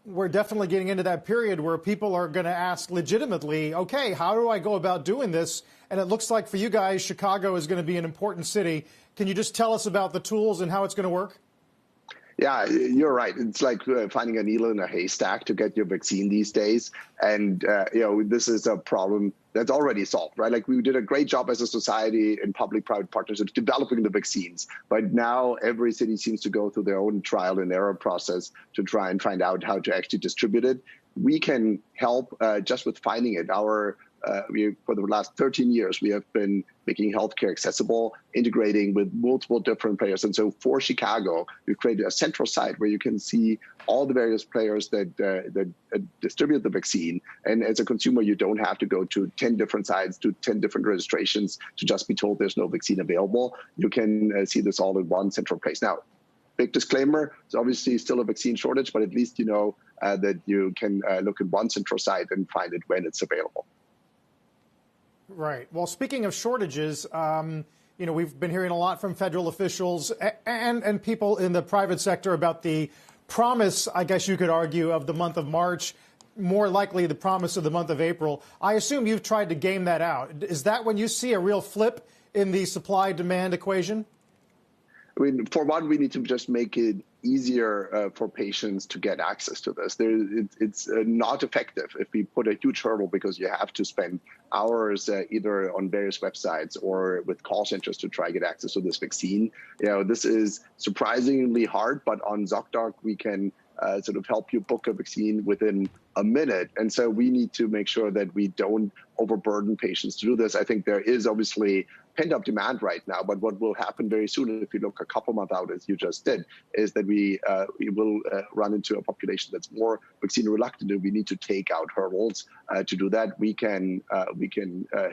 we're definitely getting into that period where people are going to ask legitimately, okay, how do I go about doing this? And it looks like for you guys, Chicago is going to be an important city. Can you just tell us about the tools and how it's going to work? Yeah, you're right. It's like finding a needle in a haystack to get your vaccine these days. And, this is a problem that's already solved, right? Like we did a great job as a society in public-private partnerships developing the vaccines. But now every city seems to go through their own trial and error process to try and find out how to actually distribute it. We can help just with finding it. For the last 13 years, we have been making healthcare accessible, integrating with multiple different players. And so for Chicago, we've created a central site where you can see all the various players that distribute the vaccine. And as a consumer, you don't have to go to 10 different sites, to 10 different registrations to just be told there's no vaccine available. You can see this all in one central place. Now, big disclaimer, there's obviously still a vaccine shortage, but at least you know that you can look at one central site and find it when it's available. Right. Well, speaking of shortages, we've been hearing a lot from federal officials and people in the private sector about the promise, I guess you could argue, of the month of March, more likely the promise of the month of April. I assume you've tried to game that out. Is that when you see a real flip in the supply-demand equation? I mean, for one, we need to just make it easier for patients to get access to this. It's not effective if we put a huge hurdle because you have to spend hours either on various websites or with call centers to try to get access to this vaccine. This is surprisingly hard, but on Zocdoc, we can sort of help you book a vaccine within a minute. And so we need to make sure that we don't overburden patients to do this. I think there is obviously pent-up demand right now, but what will happen very soon, if you look a couple months out, as you just did, is that we will run into a population that's more vaccine reluctant, and we need to take out hurdles to do that. We can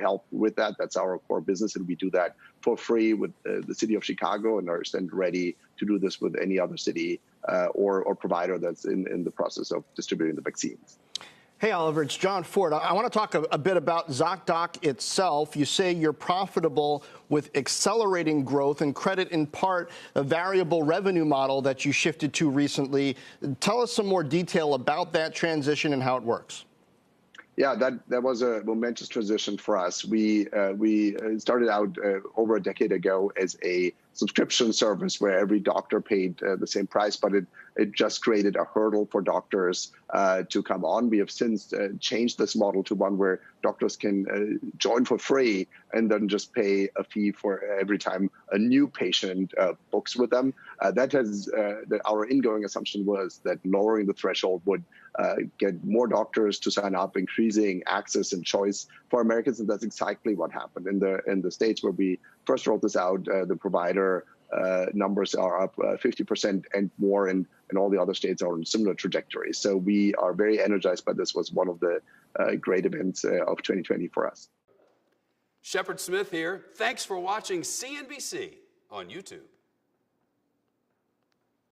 help with that. That's our core business, and we do that for free with the city of Chicago, and are stand ready to do this with any other city or provider that's in the process of distributing the vaccines. Hey, Oliver, it's John Ford. I want to talk a bit about Zocdoc itself. You say you're profitable with accelerating growth and credit in part a variable revenue model that you shifted to recently. Tell us some more detail about that transition and how it works. Yeah, that was a momentous transition for us. We started out over a decade ago as a subscription service where every doctor paid the same price, but it just created a hurdle for doctors to come on. We have since changed this model to one where doctors can join for free and then just pay a fee for every time a new patient books with them. Our ingoing assumption was that lowering the threshold would get more doctors to sign up, increasing access and choice for Americans, and that's exactly what happened. In the states where we first rolled this out, the provider numbers are up 50% and more, and all the other states are on similar trajectories. So we are very energized by this. Was one of the great events of 2020 for us. Shepard Smith here. Thanks for watching CNBC on YouTube.